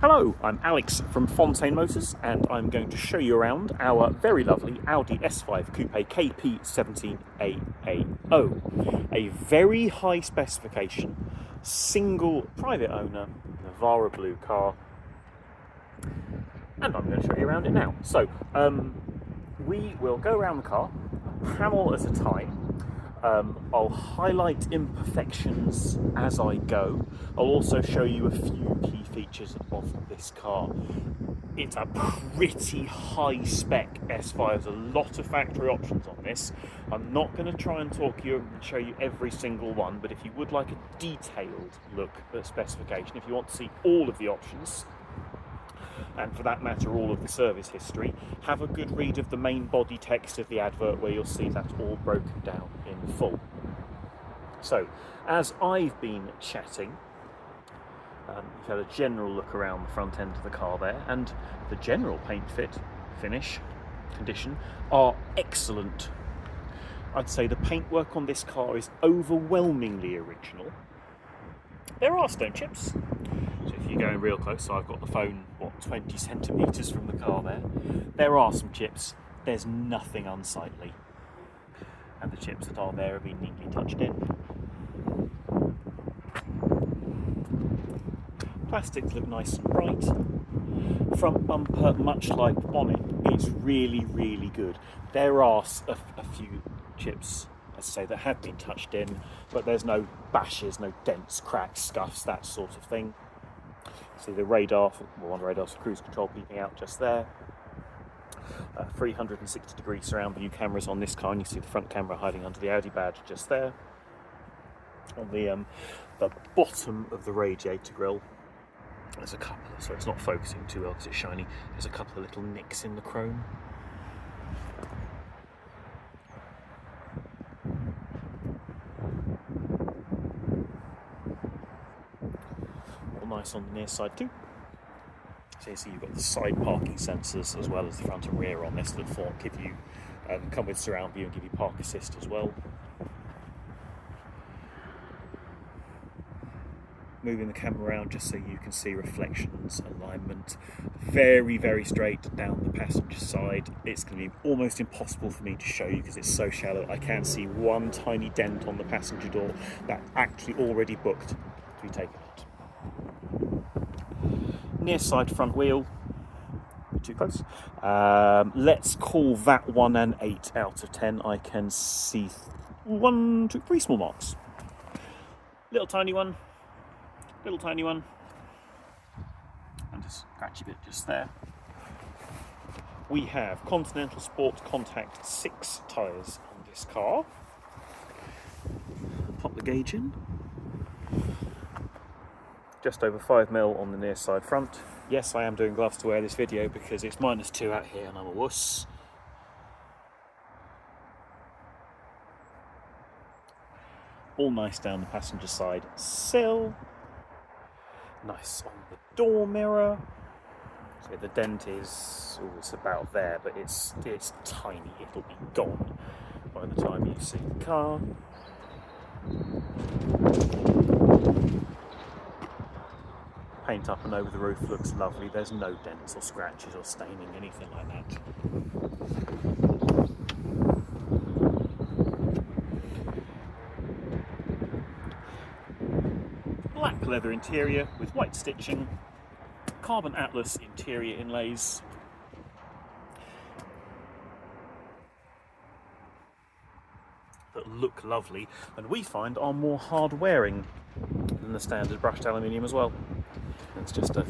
Hello, I'm Alex from Fontaine Motors and I'm going to show you around our very lovely Audi S5 Coupe KP17AAO. A very high specification, single private owner, Navara blue car, and I'm going to show you around it now. So, we will go around the car, a panel at a time. I'll highlight imperfections as I go. I'll also show you a few key features of this car. It's a pretty high spec S5. There's a lot of factory options on this. I'm not going to try and talk you and show you every single one, but if you would like a detailed look at specification, if you want to see all of the options, and for that matter all of the service history, have a good read of the main body text of the advert where you'll see that all broken down in full. So, as I've been chatting, you've had a general look around the front end of the car there, and the general paint finish, condition are excellent. I'd say the paintwork on this car is overwhelmingly original. There are stone chips, so if you're going real close, so I've got the phone, 20 centimetres from the car there. There are some chips, there's nothing unsightly. And the chips that are there have been neatly touched in. Plastics look nice and bright. Front bumper, much like bonnet, it's really, really good. There are a few chips, as I say, that have been touched in, but there's no bashes, no dents, cracks, scuffs, that sort of thing. See the radar, one of the radars for cruise control peeping out just there. 360 degree surround view cameras on this car, and you see the front camera hiding under the Audi badge just there. On the bottom of the radiator grille, there's a couple, so it's not focusing too well because it's shiny, there's a couple of little nicks in the chrome. All nice on the near side too. So you see you've got the side parking sensors as well as the front and rear on this that give you, come with surround view and give you park assist as well. Moving the camera around just so you can see reflections, alignment, very, very straight down the passenger side. It's going to be almost impossible for me to show you because it's so shallow. I can see one tiny dent on the passenger door that's actually already booked to be taken out. Near side front wheel, too close. Let's call that one an 8 out of 10. I can see 1, 2, 3 small marks. Little tiny one, and a scratchy bit just there. We have Continental Sport Contact 6 tyres on this car. Pop the gauge in. Just over 5mm on the near side front. Yes, I am doing gloves to wear this video because it's -2 out here and I'm a wuss. All nice down the passenger side sill. Nice on the door mirror. So the dent is, it's about there, but it's tiny. It'll be gone by the time you see the car. Paint up and over the roof looks lovely. There's no dents or scratches or staining, anything like that. Black leather interior with white stitching, carbon atlas interior inlays. That look lovely, and we find are more hard wearing than the standard brushed aluminium as well. It's just a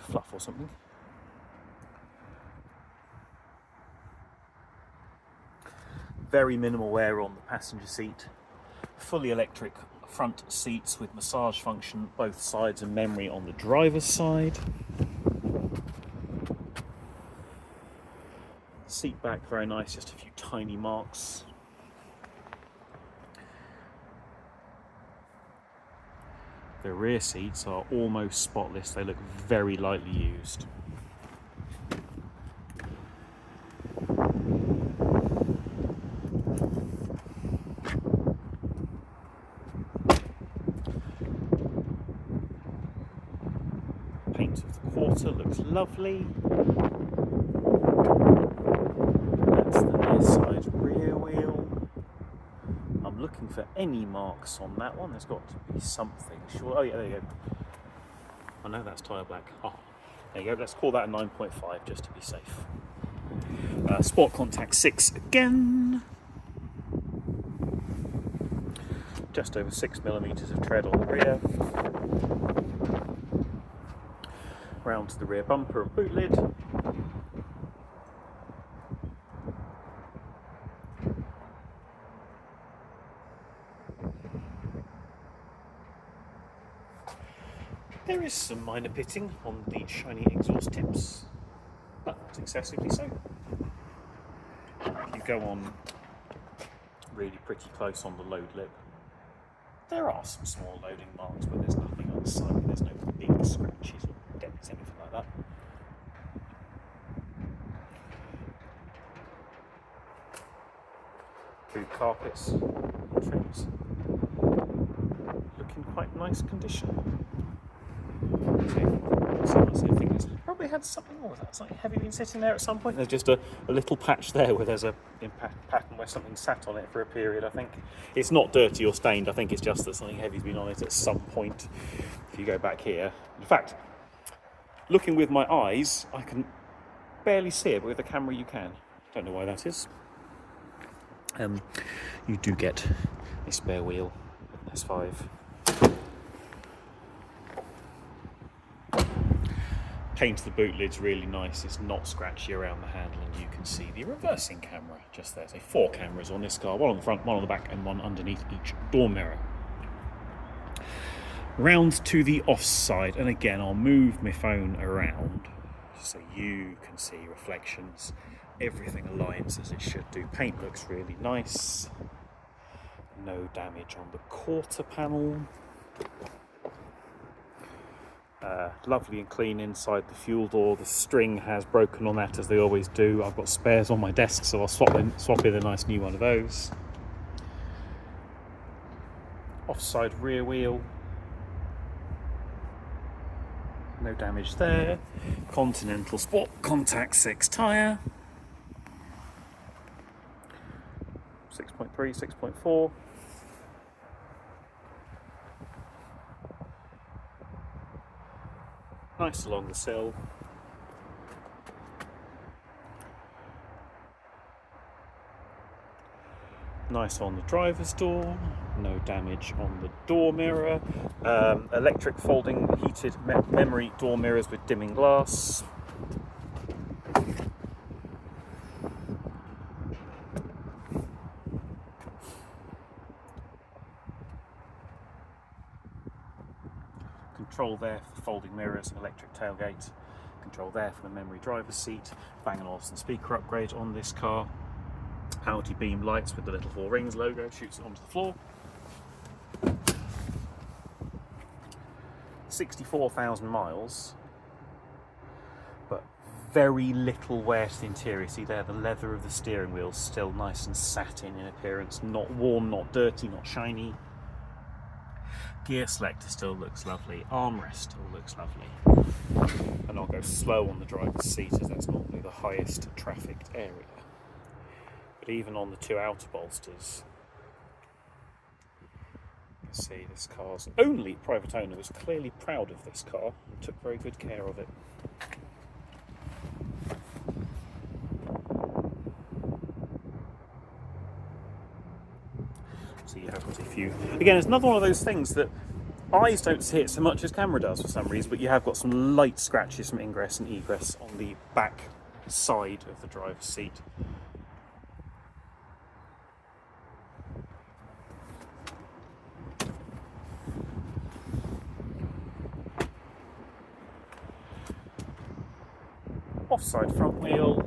fluff or something. Very minimal wear on the passenger seat. Fully electric front seats with massage function both sides and memory on the driver's side. Seat back very nice, just a few tiny marks. The rear seats are almost spotless, they look very lightly used. paint of the quarter looks lovely. That's the near side rear wheel. I'm looking for any marks on that one. There's got to be something. Sure. Oh yeah, there you go. I know that's tyre black. Oh, there you go. Let's call that a 9.5 just to be safe. Sport contact 6 again. Just over 6mm of tread on the rear. Round to the rear bumper and boot lid. There is some minor pitting on the shiny exhaust tips, but not excessively so. If you go on really pretty close on the load lip, there are some small loading marks, but there's nothing on the side. There's no big scratches or dents, anything like that. Boot carpets and trims look in quite nice condition. So I think it's probably had something, or was that something heavy been sitting there at some point? There's just a little patch there where there's a pattern where something sat on it for a period, I think. It's not dirty or stained, I think it's just that something heavy's been on it at some point. If you go back here, in fact, looking with my eyes, I can barely see it, but with the camera you can. Don't know why that is. You do get a spare wheel with an S5. Paint of the boot lid's really nice. It's not scratchy around the handle, and you can see the reversing camera just there. So 4 cameras on this car, one on the front, one on the back, and one underneath each door mirror. Round to the offside, and again I'll move my phone around so you can see reflections. Everything aligns as it should do. Paint looks really nice. No damage on the quarter panel. Lovely and clean inside the fuel door. The string has broken on that, as they always do. I've got spares on my desk, so I'll swap in a nice new one of those. Offside rear wheel. No damage there. Continental Sport Contact 6 tyre. 6.3, 6.4. Nice along the sill. Nice on the driver's door. No damage on the door mirror. Electric folding heated memory door mirrors with dimming glass. Control there for the folding mirrors, electric tailgate. Control there for the memory driver's seat. Bang & Olufsen speaker upgrade on this car. Audi beam lights with the little 4 rings logo, shoots it onto the floor. 64,000 miles, but very little wear to the interior. See there, the leather of the steering wheel still nice and satin in appearance, not worn, not dirty, not shiny. Gear selector still looks lovely, armrest still looks lovely. And I'll go slow on the driver's seat, as that's normally the highest trafficked area. But even on the 2 outer bolsters, you can see this car's only private owner was clearly proud of this car and took very good care of it. So you have got a few. Again, it's another one of those things that eyes don't see it so much as camera does for some reason, but you have got some light scratches from ingress and egress on the back side of the driver's seat. Offside front wheel,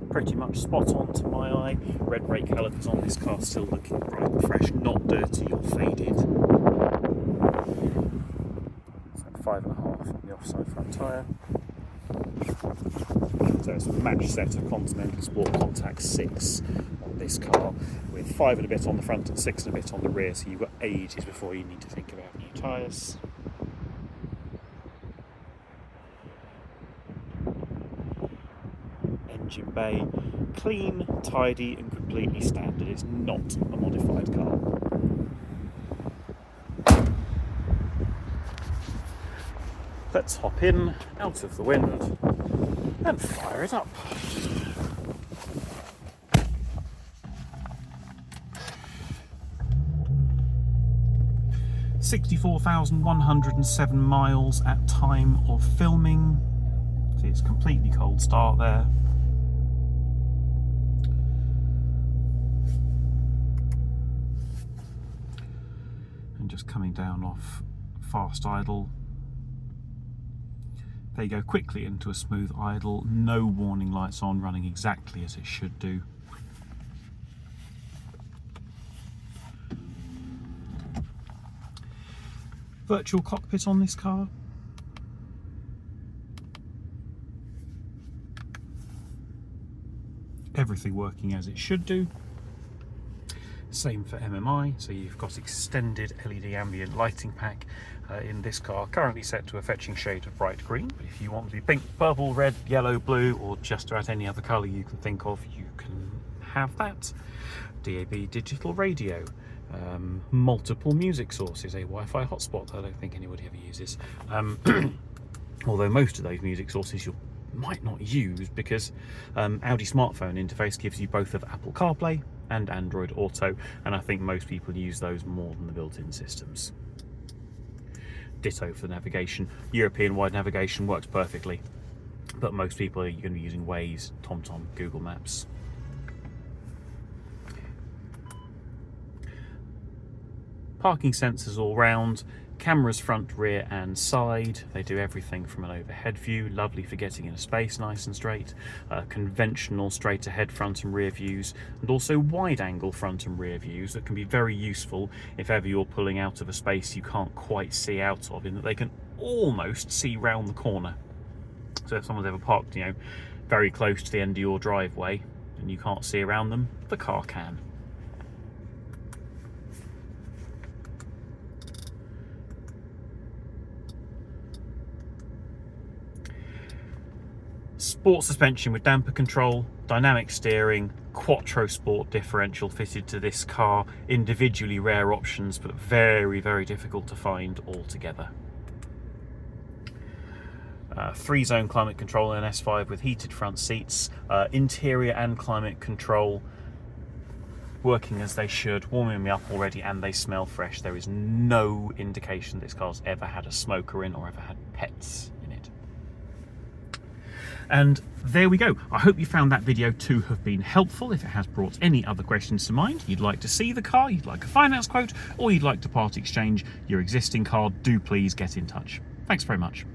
pretty much spot on to my eye. Red brake calipers on this car still looking bright and fresh, not dirty or faded. So 5.5 on the offside front tyre. So it's a match set of Continental Sport Contact 6 on this car, with 5 and a bit on the front and 6 and a bit on the rear, so you've got ages before you need to think about new tyres. engine bay. Clean, tidy and completely standard. It's not a modified car. Let's hop in, out of the wind, and fire it up. "64,107 miles at time of filming." See, it's completely cold start there. And just coming down off fast idle. They go quickly into a smooth idle, no warning lights on, running exactly as it should do. Virtual cockpit on this car. Everything working as it should do. Same for MMI, so you've got extended LED ambient lighting pack in this car, currently set to a fetching shade of bright green, but if you want to be pink, purple, red, yellow, blue, or just about any other colour you can think of, you can have that. DAB digital radio, multiple music sources, a Wi-Fi hotspot that I don't think anybody ever uses, although most of those music sources you might not use because Audi smartphone interface gives you both of Apple CarPlay and Android Auto, and I think most people use those more than the built-in systems. Ditto for the navigation. European wide navigation works perfectly, but most people are going to be using Waze, TomTom, Google Maps. Parking sensors all round, cameras front, rear and side. They do everything from an overhead view, lovely for getting in a space nice and straight, conventional straight ahead front and rear views, and also wide angle front and rear views that can be very useful if ever you're pulling out of a space you can't quite see out of, in that they can almost see round the corner. So if someone's ever parked, you know, very close to the end of your driveway and you can't see around them, the car can. Sport suspension with damper control, dynamic steering, Quattro Sport differential fitted to this car. Individually rare options, but very, very difficult to find altogether. 3-zone climate control in an S5 with heated front seats, interior and climate control working as they should, warming me up already, and they smell fresh. There is no indication this car's ever had a smoker in or ever had pets in it. And there we go. I hope you found that video to have been helpful. If it has brought any other questions to mind, you'd like to see the car, you'd like a finance quote, or you'd like to part exchange your existing car, do please get in touch. Thanks very much.